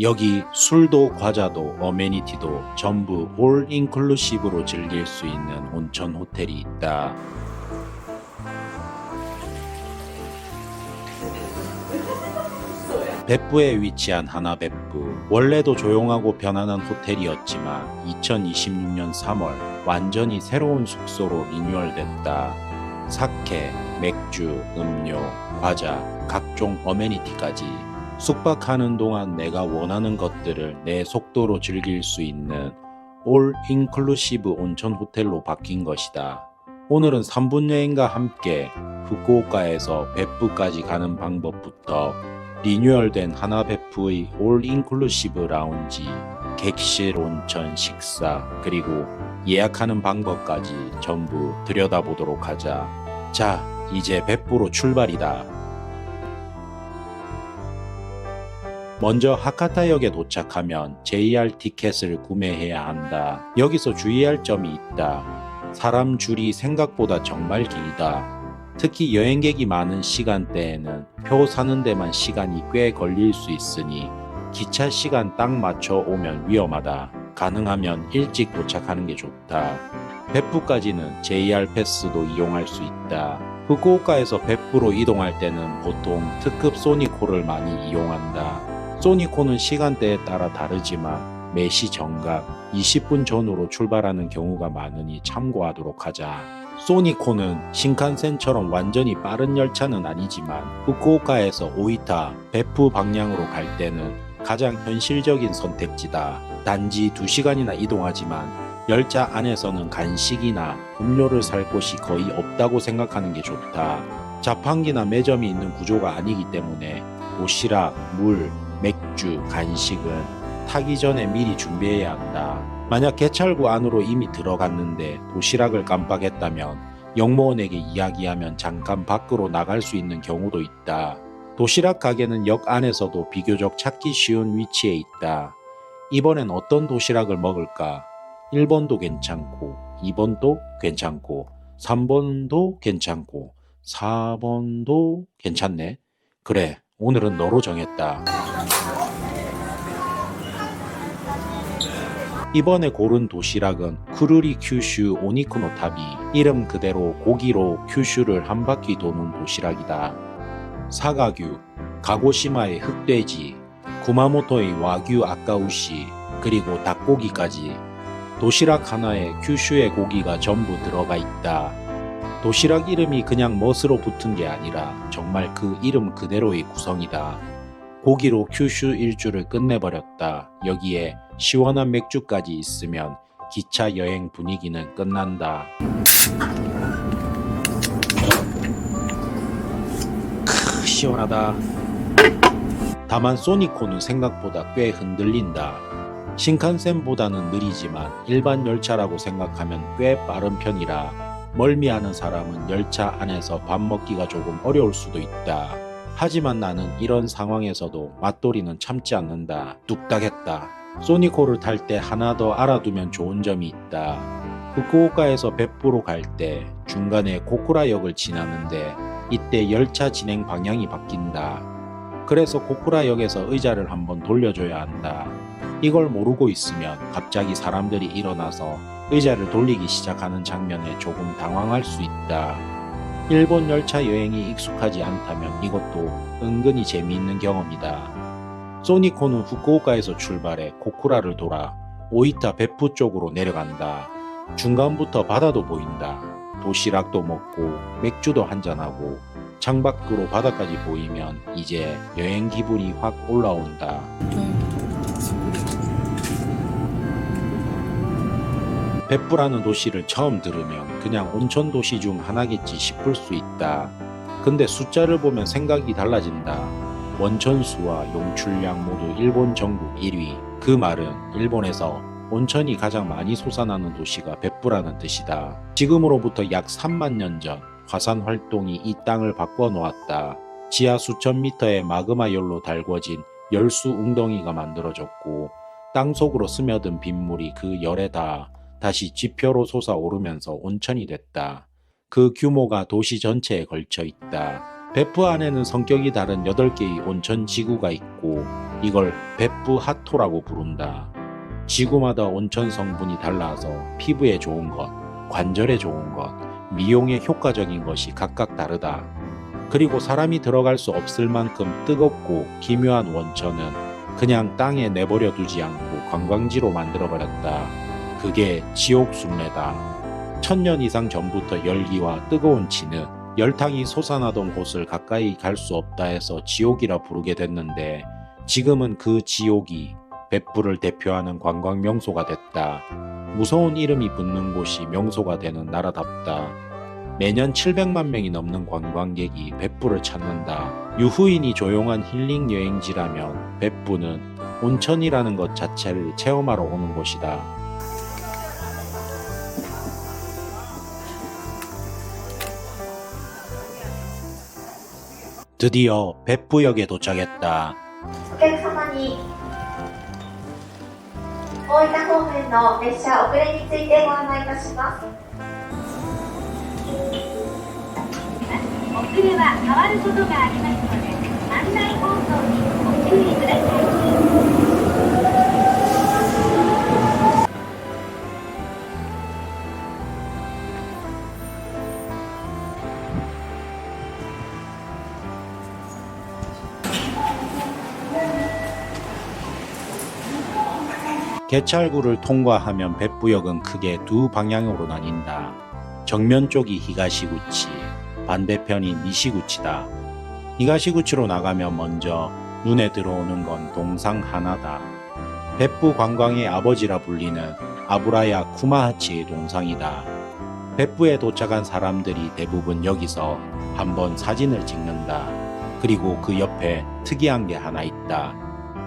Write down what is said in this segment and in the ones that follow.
여기 술도 과자도 어메니티도 전부 올 인클루시브로 즐길 수 있는 온천 호텔이 있다.別府에 위치한 하나別府. 원래도 조용하고 편안한 호텔이었지만 2026년 3월 완전히 새로운 숙소로 리뉴얼됐다. 사케, 맥주, 음료, 과자, 각종 어메니티까지 숙박하는 동안 내가 원하는 것들을 내 속도로 즐길 수 있는 올 인클루시브 온천 호텔로 바뀐 것이다. 오늘은 3분 여행과 함께 후쿠오카에서別府까지 가는 방법부터 리뉴얼된 하나別府의 올 인클루시브 라운지, 객실 온천 식사, 그리고 예약하는 방법까지 전부 들여다보도록 하자. 자, 이제別府로 출발이다. 먼저 하카타역에 도착하면 JR 티켓을 구매해야 한다. 여기서 주의할 점이 있다. 사람 줄이 생각보다 정말 길다. 특히 여행객이 많은 시간대에는 표 사는 데만 시간이 꽤 걸릴 수 있으니 기차 시간 딱 맞춰 오면 위험하다. 가능하면 일찍 도착하는 게 좋다.別府까지는 JR 패스도 이용할 수 있다. 후쿠오카에서別府로 이동할 때는 보통 특급 소니코를 많이 이용한다. 소니코는 시간대에 따라 다르지만 매시 정각 20분 전후로 출발하는 경우가 많으니 참고하도록 하자. 소니코는 신칸센처럼 완전히 빠른 열차는 아니지만 후쿠오카에서 오이타,別府방향으로 갈 때는 가장 현실적인 선택지다. 단지 2시간이나 이동하지만 열차 안에서는 간식이나 음료를 살 곳이 거의 없다고 생각하는 게 좋다. 자판기나 매점이 있는 구조가 아니기 때문에 도시락, 물, 맥주, 간식은 타기 전에 미리 준비해야 한다. 만약 개찰구 안으로 이미 들어갔는데 도시락을 깜빡했다면 역무원에게 이야기하면 잠깐 밖으로 나갈 수 있는 경우도 있다. 도시락 가게는 역 안에서도 비교적 찾기 쉬운 위치에 있다. 이번엔 어떤 도시락을 먹을까? 1번도 괜찮고 2번도 괜찮고 3번도 괜찮고 4번도 괜찮네. 그래, 오늘은 너로 정했다. 이번에 고른 도시락은 쿠루리 큐슈 오니쿠노타비. 이름 그대로 고기로 큐슈를 한 바퀴 도는 도시락이다. 사가규, 가고시마의 흑돼지, 구마모토의 와규 아까우시, 그리고 닭고기까지 도시락 하나에 큐슈의 고기가 전부 들어가 있다. 도시락 이름이 그냥 멋으로 붙은 게 아니라 정말 그 이름 그대로의 구성이다. 고기로 큐슈 일주를 끝내버렸다. 여기에 시원한 맥주까지 있으면 기차 여행 분위기는 끝난다. 시원하다. 다만 소니코는 생각보다 꽤 흔들린다. 신칸센보다는 느리지만 일반 열차라고 생각하면 꽤 빠른 편이라 멀미하는 사람은 열차 안에서 밥 먹기가 조금 어려울 수도 있다. 하지만 나는 이런 상황에서도 맛돌이는 참지 않는다. 뚝딱했다. 소니코를 탈 때 하나 더 알아두면 좋은 점이 있다. 후쿠오카에서別府로 갈 때 중간에 고쿠라역을 지나는데 이때 열차 진행 방향이 바뀐다. 그래서 고쿠라역에서 의자를 한번 돌려줘야 한다. 이걸 모르고 있으면 갑자기 사람들이 일어나서 의자를 돌리기 시작하는 장면에 조금 당황할 수 있다. 일본 열차 여행이 익숙하지 않다면 이것도 은근히 재미있는 경험이다. 소니코는 후쿠오카에서 출발해 고쿠라를 돌아 오이타別府쪽으로 내려간다. 중간부터 바다도 보인다. 도시락도 먹고 맥주도 한잔하고 창밖으로 바다까지 보이면 이제 여행 기분이 확 올라온다.別府라는 도시를 처음 들으면 그냥 온천 도시 중 하나겠지 싶을 수 있다. 근데 숫자를 보면 생각이 달라진다. 원천수와 용출량 모두 일본 전국 1위. 그 말은 일본에서 온천이 가장 많이 솟아나는 도시가別府라는 뜻이다. 지금으로부터 약 3만 년 전 화산 활동이 이 땅을 바꿔 놓았다. 지하 수천 미터의 마그마 열로 달궈진 열수 웅덩이가 만들어졌고 땅 속으로 스며든 빗물이 그 열에 닿아 다시 지표로 솟아오르면서 온천이 됐다. 그 규모가 도시 전체에 걸쳐 있다. 別府안에는 성격이 다른 8개의 온천 지구가 있고 이걸別府하토라고 부른다. 지구마다 온천 성분이 달라서 피부에 좋은 것, 관절에 좋은 것, 미용에 효과적인 것이 각각 다르다. 그리고 사람이 들어갈 수 없을 만큼 뜨겁고 기묘한 원천은 그냥 땅에 내버려 두지 않고 관광지로 만들어버렸다. 그게 지옥순례다. 1000년 이상 전부터 열기와 뜨거운 진흙, 열탕이 솟아나던 곳을 가까이 갈 수 없다 해서 지옥이라 부르게 됐는데 지금은 그 지옥이別府를 대표하는 관광 명소가 됐다. 무서운 이름이 붙는 곳이 명소가 되는 나라답다. 매년 700만 명이 넘는 관광객이別府를 찾는다. 유후인이 조용한 힐링 여행지라면別府는 온천이라는 것 자체를 체험하러 오는 곳이다. 드디어別府역에 도착했다. お客様に大分方面の列車遅れについてご案内いたします。遅れは変わることがありますので、案内放送にご注意ください。개찰구를 통과하면別府역은 크게 두 방향으로 나뉜다. 정면 쪽이 히가시구치, 반대편이 니시구치다. 히가시구치로 나가면 먼저 눈에 들어오는 건 동상 하나다.別府관광의 아버지라 불리는 아브라야 쿠마하치의 동상이다.別府에 도착한 사람들이 대부분 여기서 한번 사진을 찍는다. 그리고 그 옆에 특이한 게 하나 있다.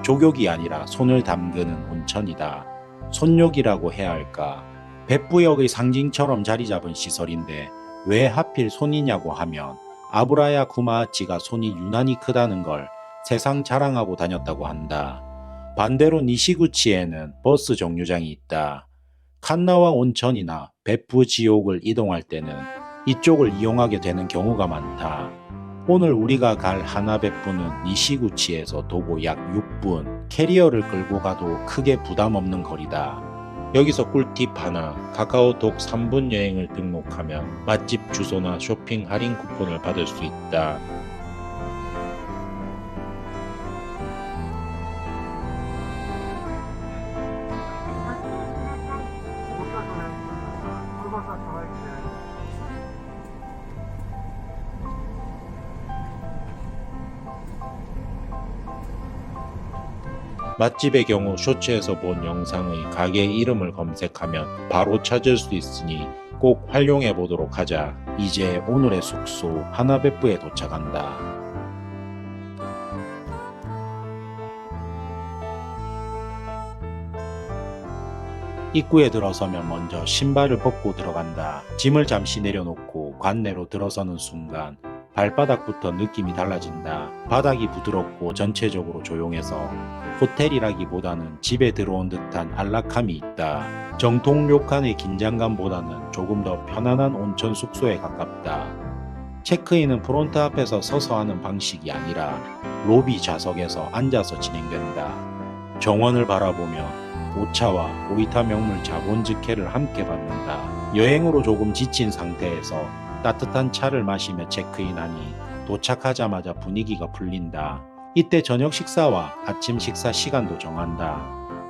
족욕이 아니라 손을 담그는 온천이다. 손욕이라고 해야 할까?別府역의 상징처럼 자리 잡은 시설인데 왜 하필 손이냐고 하면 아브라야 쿠마하치가 손이 유난히 크다는 걸 세상 자랑하고 다녔다고 한다. 반대로 니시구치에는 버스 정류장이 있다. 칸나와 온천이나別府지옥을 이동할 때는 이쪽을 이용하게 되는 경우가 많다. 오늘 우리가 갈 하나別府는 니시구치에서 도보 약 6분, 캐리어를 끌고 가도 크게 부담 없는 거리다. 여기서 꿀팁 하나, 카카오톡 3분 여행을 등록하면 맛집 주소나 쇼핑 할인 쿠폰을 받을 수 있다. 맛집의 경우 쇼츠에서 본 영상의 가게 이름을 검색하면 바로 찾을 수 있으니 꼭 활용해 보도록 하자. 이제 오늘의 숙소 하나別府에 도착한다. 입구에 들어서면 먼저 신발을 벗고 들어간다. 짐을 잠시 내려놓고 관내로 들어서는 순간 발바닥부터 느낌이 달라진다. 바닥이 부드럽고 전체적으로 조용해서 호텔이라기보다는 집에 들어온 듯한 안락함이 있다. 정통 료칸의 긴장감보다는 조금 더 편안한 온천 숙소에 가깝다. 체크인은 프론트 앞에서 서서 하는 방식이 아니라 로비 좌석에서 앉아서 진행된다. 정원을 바라보며 오차와 오이타 명물 자본즈케를 함께 받는다. 여행으로 조금 지친 상태에서 따뜻한 차를 마시며 체크인하니 도착하자마자 분위기가 풀린다. 이때 저녁 식사와 아침 식사 시간도 정한다.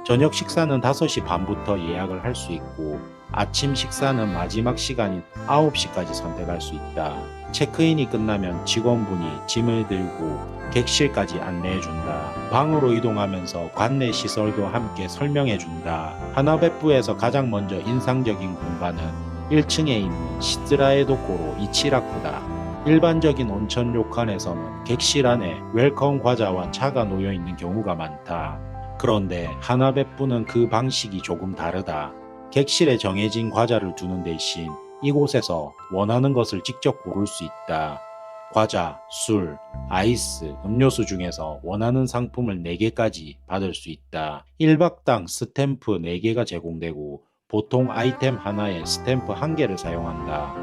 저녁 식사는 5시 반부터 예약을 할 수 있고 아침 식사는 마지막 시간인 9시까지 선택할 수 있다. 체크인이 끝나면 직원분이 짐을 들고 객실까지 안내해준다. 방으로 이동하면서 관내 시설도 함께 설명해준다. 하나別府에서 가장 먼저 인상적인 공간은 1층에 있는 시즈라에도코로 이치라쿠다. 일반적인 온천 료칸에서는 객실 안에 웰컴 과자와 차가 놓여 있는 경우가 많다. 그런데 하나別府는 그 방식이 조금 다르다. 객실에 정해진 과자를 두는 대신 이곳에서 원하는 것을 직접 고를 수 있다. 과자, 술, 아이스, 음료수 중에서 원하는 상품을 4개까지 받을 수 있다. 1박당 스탬프 4개가 제공되고 보통 아이템 하나에 스탬프 1개를 사용한다.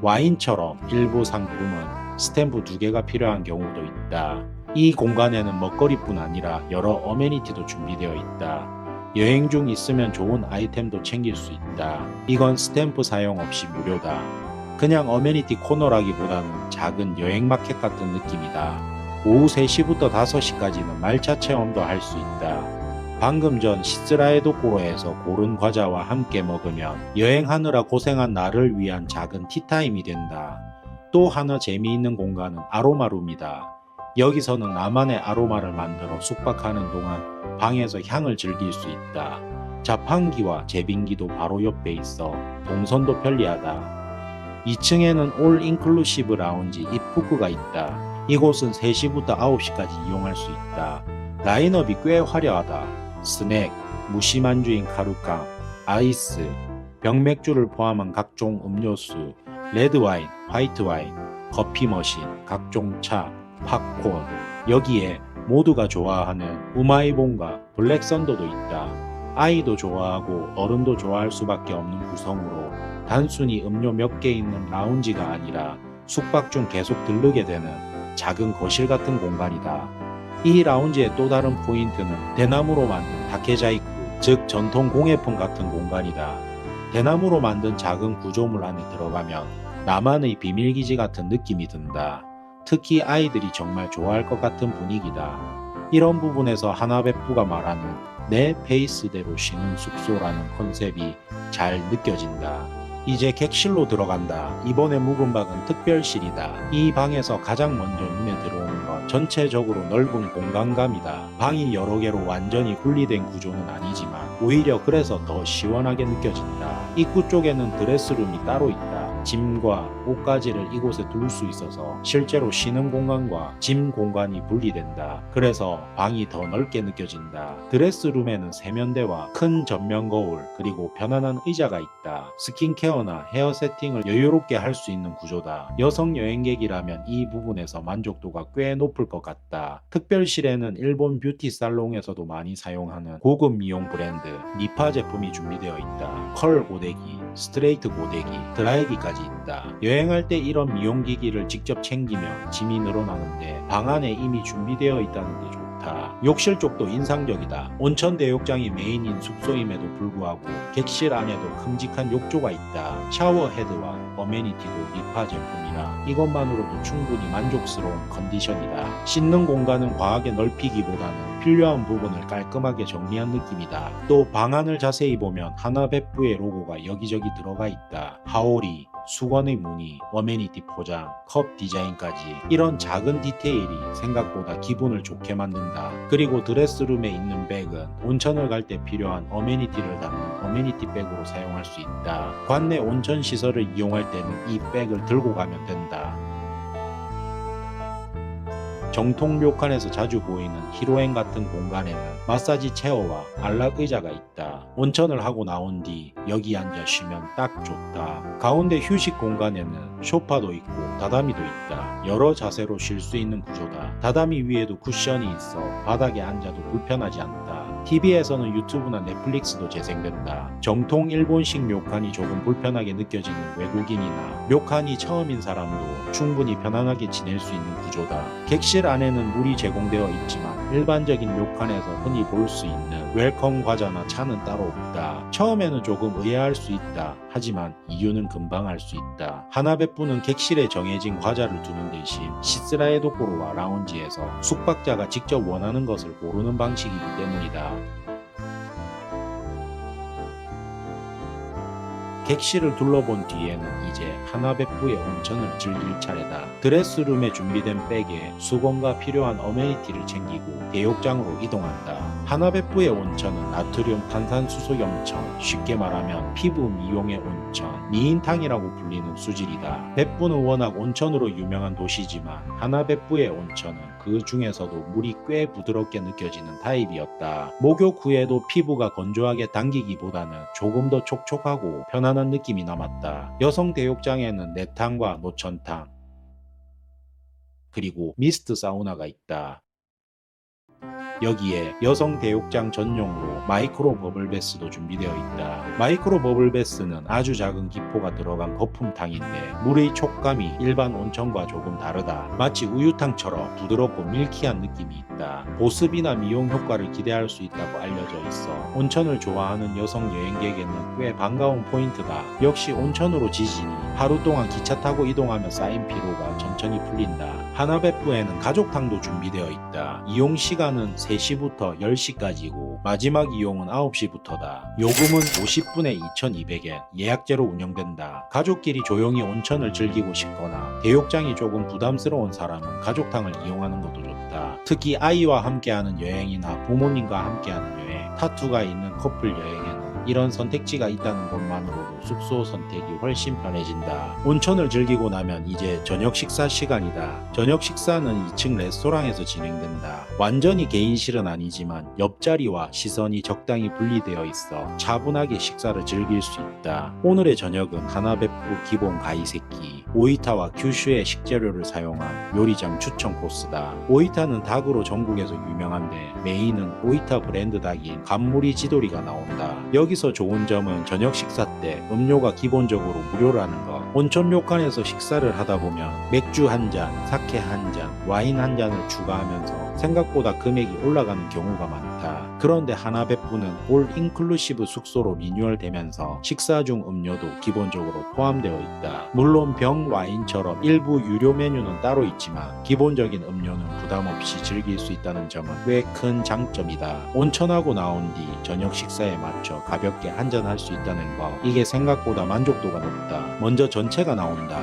와인처럼 일부 상품은 스탬프 2개가 필요한 경우도 있다. 이 공간에는 먹거리뿐 아니라 여러 어메니티도 준비되어 있다. 여행 중 있으면 좋은 아이템도 챙길 수 있다. 이건 스탬프 사용 없이 무료다. 그냥 어메니티 코너라기보다는 작은 여행 마켓 같은 느낌이다. 오후 3시부터 5시까지는 말차 체험도 할 수 있다. 방금 전 시스라에도코로에서 고른 과자와 함께 먹으면 여행하느라 고생한 나를 위한 작은 티타임이 된다. 또 하나 재미있는 공간은 아로마룸이다. 여기서는 나만의 아로마를 만들어 숙박하는 동안 방에서 향을 즐길 수 있다. 자판기와 제빙기도 바로 옆에 있어 동선도 편리하다. 2층에는 올 인클루시브 라운지 이푸크가 있다. 이곳은 3시부터 9시까지 이용할 수 있다. 라인업이 꽤 화려하다. 스낵, 무시만주인 카루깡, 아이스, 병맥주를 포함한 각종 음료수, 레드와인, 화이트와인, 커피 머신, 각종 차, 팝콘, 여기에 모두가 좋아하는 우마이봉과 블랙썬더도 있다. 아이도 좋아하고 어른도 좋아할 수밖에 없는 구성으로 단순히 음료 몇 개 있는 라운지가 아니라 숙박 중 계속 들르게 되는 작은 거실 같은 공간이다. 이 라운지의 또 다른 포인트는 대나무로 만든 다케자이쿠, 즉 전통 공예품 같은 공간이다. 대나무로 만든 작은 구조물 안에 들어가면 나만의 비밀기지 같은 느낌이 든다. 특히 아이들이 정말 좋아할 것 같은 분위기다. 이런 부분에서 하나베프가 말하는 내 페이스대로 쉬는 숙소라는 컨셉이 잘 느껴진다. 이제 객실로 들어간다. 이번에 묵은 방은 특별실이다. 이 방에서 가장 먼저 눈에 들어오는 건 전체적으로 넓은 공간감이다. 방이 여러 개로 완전히 분리된 구조는 아니지만 오히려 그래서 더 시원하게 느껴진다. 입구 쪽에는 드레스룸이 따로 있다. 짐과 옷가지를 이곳에 둘 수 있어서 실제로 쉬는 공간과 짐 공간이 분리된다. 그래서 방이 더 넓게 느껴진다. 드레스룸에는 세면대와 큰 전면 거울 그리고 편안한 의자가 있다. 스킨케어나 헤어 세팅을 여유롭게 할 수 있는 구조다. 여성 여행객이라면 이 부분에서 만족도가 꽤 높을 것 같다. 특별실에는 일본 뷰티 살롱에서도 많이 사용하는 고급 미용 브랜드 니파 제품이 준비되어 있다. 컬 고데기, 스트레이트 고데기, 드라이기까지 있다. 여행할 때 이런 미용기기를 직접 챙기면 짐이 늘어나는데 방 안에 이미 준비되어 있다는 게 좋다. 욕실 쪽도 인상적이다. 온천 대욕장이 메인인 숙소임에도 불구하고 객실 안에도 큼직한 욕조가 있다. 샤워 헤드와 어메니티도 니파 제품이라 이것만으로도 충분히 만족스러운 컨디션이다. 씻는 공간은 과하게 넓히기보다는 필요한 부분을 깔끔하게 정리한 느낌이다. 또 방안을 자세히 보면 하나베프의 로고가 여기저기 들어가 있다. 하오리, 수건의 무늬, 어메니티 포장, 컵 디자인까지 이런 작은 디테일이 생각보다 기분을 좋게 만든다. 그리고 드레스룸에 있는 백은 온천을 갈 때 필요한 어메니티를 담는 어메니티 백으로 사용할 수 있다. 관내 온천 시설을 이용할 때는 이 백을 들고 가면 된다. 정통 료칸에서 자주 보이는 히로엔 같은 공간에는 마사지 체어와 안락 의자가 있다. 온천을 하고 나온 뒤 여기 앉아 쉬면 딱 좋다. 가운데 휴식 공간에는 소파도 있고 다다미도 있다. 여러 자세로 쉴 수 있는 구조다. 다다미 위에도 쿠션이 있어 바닥에 앉아도 불편하지 않다. TV에서는 유튜브나 넷플릭스도 재생된다. 정통 일본식 료칸이 조금 불편하게 느껴지는 외국인이나 료칸이 처음인 사람도 충분히 편안하게 지낼 수 있는 구조다. 객실 안에는 물이 제공되어 있지만 일반적인 료칸에서 흔히 볼 수 있는 웰컴 과자나 차는 따로 없다. 처음에는 조금 의아할 수 있다. 하지만 이유는 금방 알 수 있다. 하나베프는 객실에 정해진 과자를 두는 대신 시스라에도코로와 라운지에서 숙박자가 직접 원하는 것을 고르는 방식이기 때문이다. 객실을 둘러본 뒤에는 이제 하나베프의 온천을 즐길 차례다. 드레스룸에 준비된 백에 수건과 필요한 어메니티를 챙기고 대욕장으로 이동한다. 하나베프의 온천은 나트륨 탄산수소 염천, 쉽게 말하면 피부 미용의 온천, 미인탕이라고 불리는 수질이다. 베프는 워낙 온천으로 유명한 도시지만 하나베프의 온천은 그 중에서도 물이 꽤 부드럽게 느껴지는 타입이었다. 목욕 후에도 피부가 건조하게 당기기보다는 조금 더 촉촉하고 편안한 느낌이 남았다. 여성 대욕장에는 내탕과 노천탕 그리고 미스트 사우나가 있다. 여기에 여성 대욕장 전용으로 마이크로 버블베스도 준비되어 있다. 마이크로 버블베스는 아주 작은 기포가 들어간 거품탕인데 물의 촉감이 일반 온천과 조금 다르다. 마치 우유탕처럼 부드럽고 밀키한 느낌이 있다. 보습이나 미용 효과를 기대할 수 있다고 알려져 있어 온천을 좋아하는 여성 여행객에는 꽤 반가운 포인트다. 역시 온천으로 지지니 하루 동안 기차 타고 이동하며 쌓인 피로가 천천히 풀린다. 하나베프에는 가족탕도 준비되어 있다. 이용 시간은 3시부터 10시까지고 마지막 이용은 9시부터다. 요금은 50분에 2,200엔, 예약제로 운영된다. 가족끼리 조용히 온천을 즐기고 싶거나 대욕장이 조금 부담스러운 사람은 가족탕을 이용하는 것도 좋다. 특히 아이와 함께하는 여행이나 부모님과 함께하는 여행, 타투가 있는 커플 여행에는 이런 선택지가 있다는 것만으로도 숙소 선택이 훨씬 편해진다. 온천을 즐기고 나면 이제 저녁 식사 시간이다. 저녁 식사는 2층 레스토랑에서 진행된다. 완전히 개인실은 아니지만 옆자리와 시선이 적당히 분리되어 있어 차분하게 식사를 즐길 수 있다. 오늘의 저녁은 하나베프 기본 가이세키, 오이타와 큐슈의 식재료를 사용한 요리장 추천 코스다. 오이타는 닭으로 전국에서 유명한데 메인은 오이타 브랜드 닭인 간무리 지도리가 나온다. 여기서 좋은 점은 저녁 식사 때 음료가 기본적으로 무료라는 것. 온천 료칸에서 식사를 하다 보면 맥주 한 잔, 사케 한 잔, 와인 한 잔을 추가하면서 생각보다 금액이 올라가는 경우가 많다. 그런데 하나베프는 올 인클루시브 숙소로 리뉴얼되면서 식사 중 음료도 기본적으로 포함되어 있다. 물론 병 와인처럼 일부 유료 메뉴는 따로 있지만 기본적인 음료는 부담 없이 즐길 수 있다는 점은 꽤 큰 장점이다. 온천하고 나온 뒤 저녁 식사에 맞춰 가볍게 한잔할 수 있다는 것, 이게 생각보다 만족도가 높다. 먼저 전체가 나온다.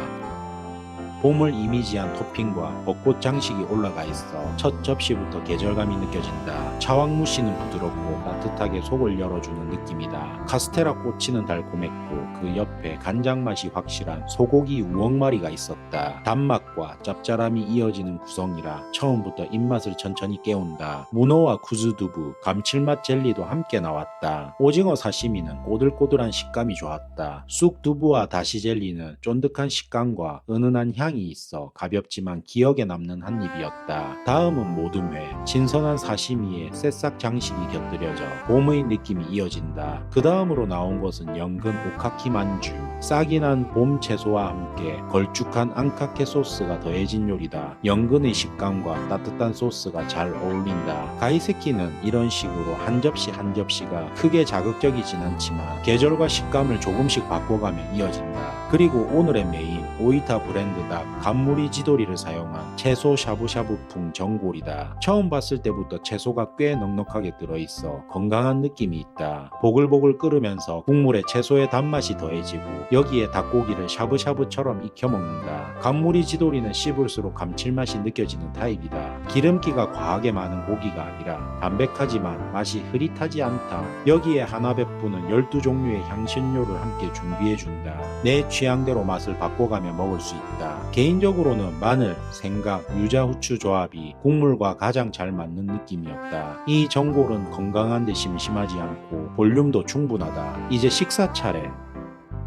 봄을 이미지한 토핑과 벚꽃 장식이 올라가 있어 첫 접시부터 계절감이 느껴진다. 차왕무씨는 부드럽고 따뜻하게 속을 열어주는 느낌이다. 카스테라 꼬치는 달콤했고 그 옆에 간장 맛이 확실한 소고기 우엉마리가 있었다. 단맛과 짭짤함이 이어지는 구성이라 처음부터 입맛을 천천히 깨운다. 문어와 쿠즈두부, 감칠맛 젤리도 함께 나왔다. 오징어 사시미는 꼬들꼬들한 식감이 좋았다. 쑥두부와 다시 젤리는 쫀득한 식감과 은은한 향이 있어 가볍지만 기억에 남는 한 입이었다. 다음은 모듬회, 신선한 사시미에 새싹 장식이 곁들여져 봄의 느낌이 이어진다. 그 다음으로 나온 것은 연근 오카키 만주, 싹이 난 봄 채소와 함께 걸쭉한 안카케 소스가 더해진 요리다. 연근의 식감과 따뜻한 소스가 잘 어울린다. 가이세키는 이런 식으로 한 접시 한 접시가 크게 자극적이진 않지만 계절과 식감을 조금씩 바꿔가며 이어진다. 그리고 오늘의 메인 오이타 브랜드 닭 간무리 지도리를 사용한 채소 샤브샤브풍 전골이다. 처음 봤을 때부터 채소가 꽤 넉넉하게 들어있어 건강한 느낌이 있다. 보글보글 끓으면서 국물에 채소의 단맛이 더해지고 여기에 닭고기를 샤브샤브처럼 익혀 먹는다. 간무리 지도리는 씹을수록 감칠맛이 느껴지는 타입이다. 기름기가 과하게 많은 고기가 아니라 담백하지만 맛이 흐릿하지 않다. 여기에 하나베프는 12종류의 향신료를 함께 준비해준다. 내 취향대로 맛을 바꿔가며 먹을 수 있다. 개인적으로는 마늘, 생강, 유자후추 조합이 국물과 가장 잘 맞는 느낌이었다. 이 전골은 건강한데 심심하지 않고 볼륨도 충분하다. 이제 식사 차례.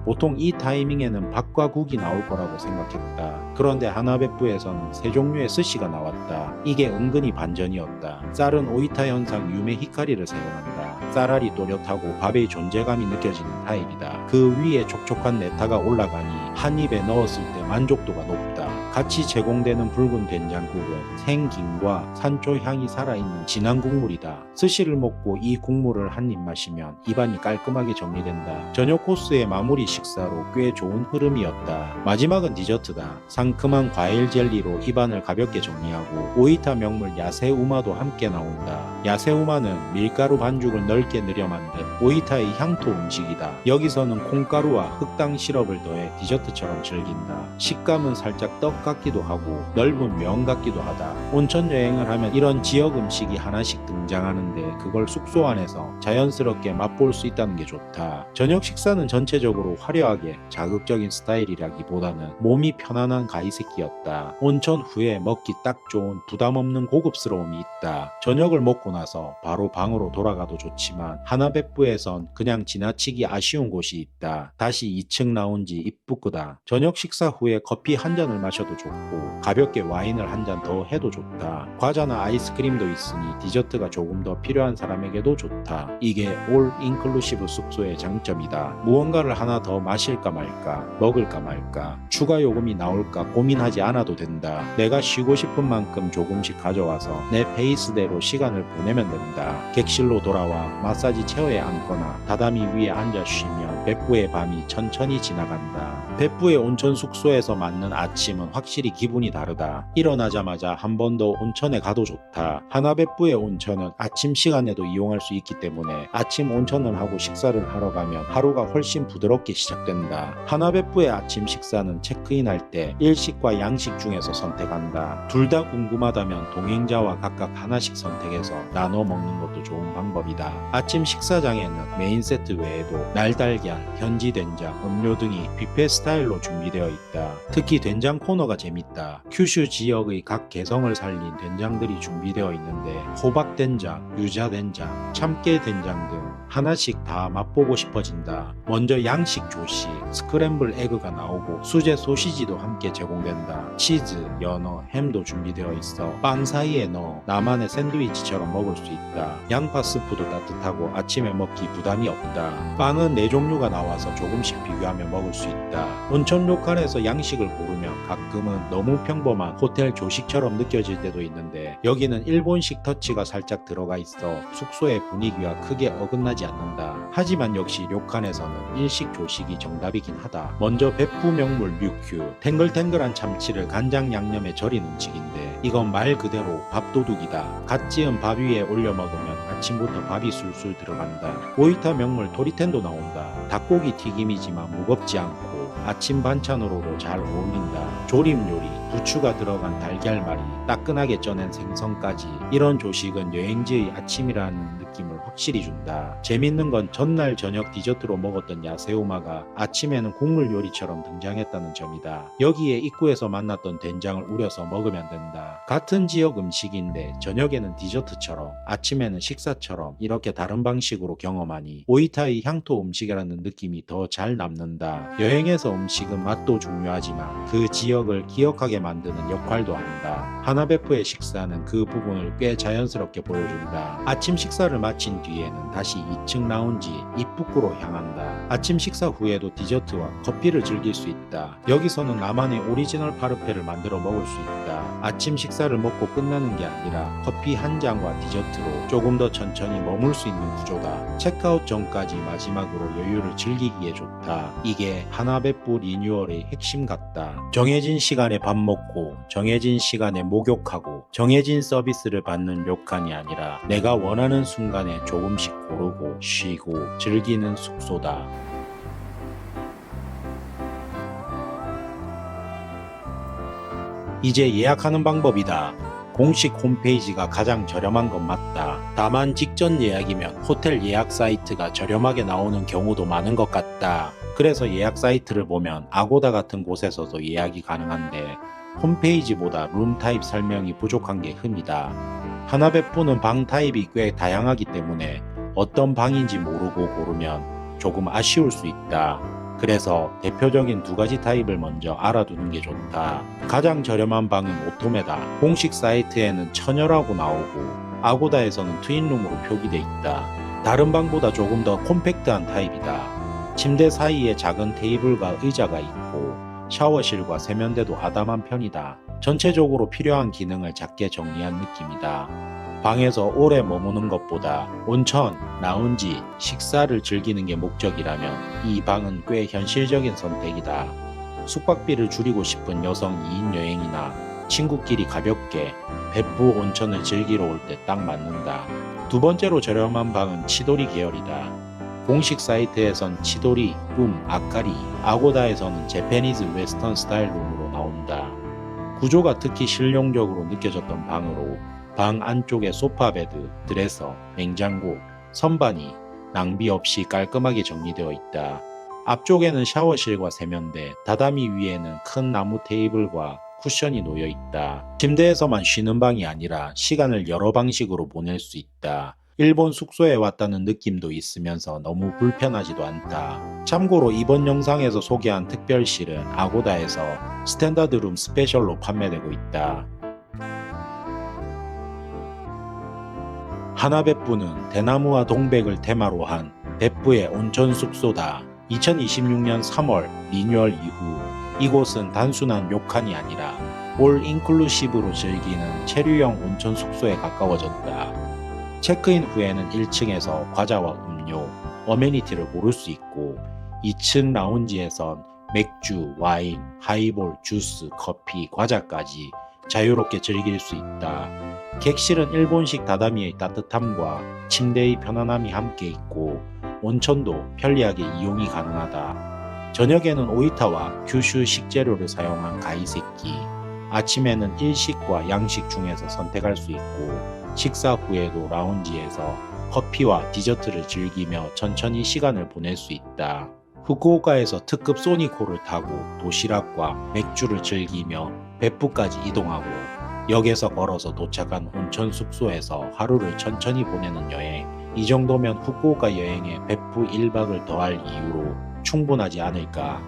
보통 이 타이밍에는 밥과 국이 나올 거라고 생각했다. 그런데 하나베프에서는 3종류의 스시가 나왔다. 이게 은근히 반전이었다. 쌀은 오이타 현상 유메 히카리를 사용한다. 쌀알이 또렷하고 밥의 존재감이 느껴지는 타입이다. 그 위에 촉촉한 네타가 올라가니 한 입에 넣었을 때 만족도가 높다. 같이 제공되는 붉은 된장국은 생김과 산초 향이 살아있는 진한 국물이다. 스시를 먹고 이 국물을 한 입 마시면 입안이 깔끔하게 정리된다. 저녁 코스의 마무리 식사로 꽤 좋은 흐름이었다. 마지막은 디저트다. 상큼한 과일 젤리로 입안을 가볍게 정리하고 오이타 명물 야세우마도 함께 나온다. 야세우마는 밀가루 반죽을 넓게 늘여 만든 오이타의 향토 음식이다. 여기서는 콩가루와 흑당 시럽을 더해 디저트처럼 즐긴다. 식감은 살짝 떡 같기도 하고 넓은 면 같기도 하다. 온천 여행을 하면 이런 지역 음식이 하나씩 등장하는데 그걸 숙소 안에서 자연스럽게 맛볼 수 있다는 게 좋다. 저녁 식사는 전체적으로 화려하게 자극적인 스타일이라기보다는 몸이 편안한 가이세키였다. 온천 후에 먹기 딱 좋은 부담 없는 고급스러움이 있다. 저녁을 먹고 나서 바로 방으로 돌아가도 좋지만 하나베프에선 그냥 지나치기 아쉬운 곳이 있다. 다시 2층 라운지 입구다. 저녁 식사 후에 커피 한 잔을 마셔도 좋고 가볍게 와인을 한 잔 더 해도 좋다. 과자나 아이스크림도 있으니 디저트가 조금 더 필요한 사람에게도 좋다. 이게 올 인클루시브 숙소의 장점이다. 무언가를 하나 더 마실까 말까, 먹을까 말까, 추가 요금이 나올까 고민하지 않아도 된다. 내가 쉬고 싶은 만큼 조금씩 가져와서 내 페이스대로 시간을 보내면 된다. 객실로 돌아와 마사지 체어에 앉거나 다다미 위에 앉아 쉬면 베프의 밤이 천천히 지나간다. 베프의 온천 숙소에서 맞는 아침은 확실히 기분이 다르다. 일어나자마자 한 번 더 온천에 가도 좋다. 하나베프의 온천은 아침 시간에도 이용할 수 있기 때문에 아침 온천을 하고 식사를 하러 가면 하루가 훨씬 부드럽게 시작된다. 하나베프의 아침 식사는 체크인할 때 일식과 양식 중에서 선택한다. 둘 다 궁금하다면 동행자와 각각 하나씩 선택해서 나눠 먹는 것도 좋은 방법이다. 아침 식사장에는 메인 세트 외에도 날달걀, 현지 된장, 음료 등이 뷔페 스타일로 준비되어 있다. 특히 된장 코너가 재밌다. 큐슈 지역의 각 개성을 살린 된장들이 준비되어 있는데 호박 된장, 유자 된장, 참깨 된장 등 하나씩 다 맛보고 싶어진다. 먼저 양식 조식, 스크램블 에그가 나오고 수제 소시지도 함께 제공된다. 치즈, 연어, 햄도 준비되어 있어 빵 사이에 넣어 나만의 샌드위치처럼 먹을 수 있다. 양파 스프도 따뜻하고 아침에 먹기 부담이 없다. 빵은 4종류가 나와서 조금씩 비교하며 먹을 수 있다. 온천 로컬에서 양식을 고르면 가끔은 너무 평범한 호텔 조식처럼 느껴질 때도 있는데 여기는 일본식 터치가 살짝 들어가 있어 숙소의 분위기와 크게 어긋나지 않는다. 하지만 역시 료칸에서는 일식 조식이 정답이긴 하다. 먼저 베프 명물 류큐, 탱글탱글한 참치를 간장 양념에 절인 음식인데 이건 말 그대로 밥도둑이다. 갓 지은 밥 위에 올려 먹으면 아침부터 밥이 술술 들어간다. 오이타 명물 토리텐도 나온다. 닭고기 튀김이지만 무겁지 않고 아침 반찬으로도 잘 어울린다. 조림 요리, 부추가 들어간 달걀말이, 따끈하게 쪄낸 생선까지 이런 조식은 여행지의 아침이라는 느낌을 확실히 준다. 재밌는 건 전날 저녁 디저트로 먹었던 야세우마가 아침에는 국물 요리처럼 등장했다는 점이다. 여기에 입구에서 만났던 된장을 우려서 먹으면 된다. 같은 지역 음식인데 저녁에는 디저트처럼 아침에는 식사처럼 이렇게 다른 방식으로 경험하니 오이타의 향토 음식이라는 느낌이 더 잘 남는다. 여행에서 음식은 맛도 중요하지만 그 지역을 기억하게 만드는 역할도 한다. 하나베프의 식사는 그 부분을 꽤 자연스럽게 보여준다. 아침 식사를 마친 뒤에는 다시 2층 라운지 입구로 향한다. 아침 식사 후에도 디저트와 커피를 즐길 수 있다. 여기서는 나만의 오리지널 파르페를 만들어 먹을 수 있다. 아침 식사를 먹고 끝나는 게 아니라 커피 한 잔과 디저트로 조금 더 천천히 머물 수 있는 구조다. 체크아웃 전까지 마지막으로 여유를 즐기기에 좋다. 이게 하나베프 리뉴얼의 핵심 같다. 정해진 시간에 밥 먹고 정해진 시간에 목욕하고 정해진 서비스를 받는 료칸이 아니라 내가 원하는 순간에 조금씩 고르고 쉬고 즐기는 숙소다. 이제 예약하는 방법이다. 공식 홈페이지가 가장 저렴한 건 맞다. 다만 직전 예약이면 호텔 예약 사이트가 저렴하게 나오는 경우도 많은 것 같다. 그래서 예약 사이트를 보면 아고다 같은 곳에서도 예약이 가능한데 홈페이지보다 룸 타입 설명이 부족한 게 흠이다. 하나베프는 방 타입이 꽤 다양하기 때문에 어떤 방인지 모르고 고르면 조금 아쉬울 수 있다. 그래서 대표적인 2가지 타입을 먼저 알아두는 게 좋다. 가장 저렴한 방은 오토메다. 공식 사이트에는 처녀라고 나오고 아고다에서는 트윈룸으로 표기돼 있다. 다른 방보다 조금 더 콤팩트한 타입이다. 침대 사이에 작은 테이블과 의자가 있고 샤워실과 세면대도 아담한 편이다. 전체적으로 필요한 기능을 작게 정리한 느낌이다. 방에서 오래 머무는 것보다 온천, 라운지, 식사를 즐기는 게 목적이라면 이 방은 꽤 현실적인 선택이다. 숙박비를 줄이고 싶은 여성 2인 여행이나 친구끼리 가볍게 베프 온천을 즐기러 올 때 딱 맞는다. 두 번째로 저렴한 방은 치도리 계열이다. 공식 사이트에선 치도리, 룸, 아카리, 아고다에서는 재패니즈 웨스턴 스타일 룸으로 나온다. 구조가 특히 실용적으로 느껴졌던 방으로 방 안쪽에 소파 베드, 드레서, 냉장고, 선반이 낭비 없이 깔끔하게 정리되어 있다. 앞쪽에는 샤워실과 세면대, 다다미 위에는 큰 나무 테이블과 쿠션이 놓여 있다. 침대에서만 쉬는 방이 아니라 시간을 여러 방식으로 보낼 수 있다. 일본 숙소에 왔다는 느낌도 있으면서 너무 불편하지도 않다. 참고로 이번 영상에서 소개한 특별실은 아고다에서 스탠다드룸 스페셜로 판매되고 있다. 하나베푸는 대나무와 동백을 테마로 한 베푸의 온천 숙소다. 2026년 3월 리뉴얼 이후 이곳은 단순한 료칸이 아니라 올 인클루시브로 즐기는 체류형 온천 숙소에 가까워졌다. 체크인 후에는 1층에서 과자와 음료, 어메니티를 고를 수 있고 2층 라운지에선 맥주, 와인, 하이볼, 주스, 커피, 과자까지 자유롭게 즐길 수 있다. 객실은 일본식 다다미의 따뜻함과 침대의 편안함이 함께 있고 온천도 편리하게 이용이 가능하다. 저녁에는 오이타와 규슈 식재료를 사용한 가이세끼, 아침에는 일식과 양식 중에서 선택할 수 있고 식사 후에도 라운지에서 커피와 디저트를 즐기며 천천히 시간을 보낼 수 있다. 후쿠오카에서 특급 소니코를 타고 도시락과 맥주를 즐기며 베푸까지 이동하고 역에서 걸어서 도착한 온천 숙소에서 하루를 천천히 보내는 여행. 이 정도면 후쿠오카 여행에 베푸 1박을 더할 이유로 충분하지 않을까.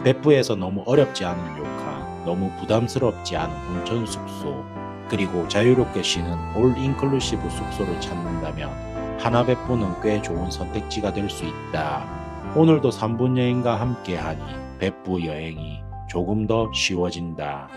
베푸에서 너무 어렵지 않은 료칸, 너무 부담스럽지 않은 온천 숙소, 그리고 자유롭게 쉬는 올 인클루시브 숙소를 찾는다면 하나베푸는 꽤 좋은 선택지가 될 수 있다. 오늘도 3분 여행과 함께하니 베푸 여행이 조금 더 쉬워진다.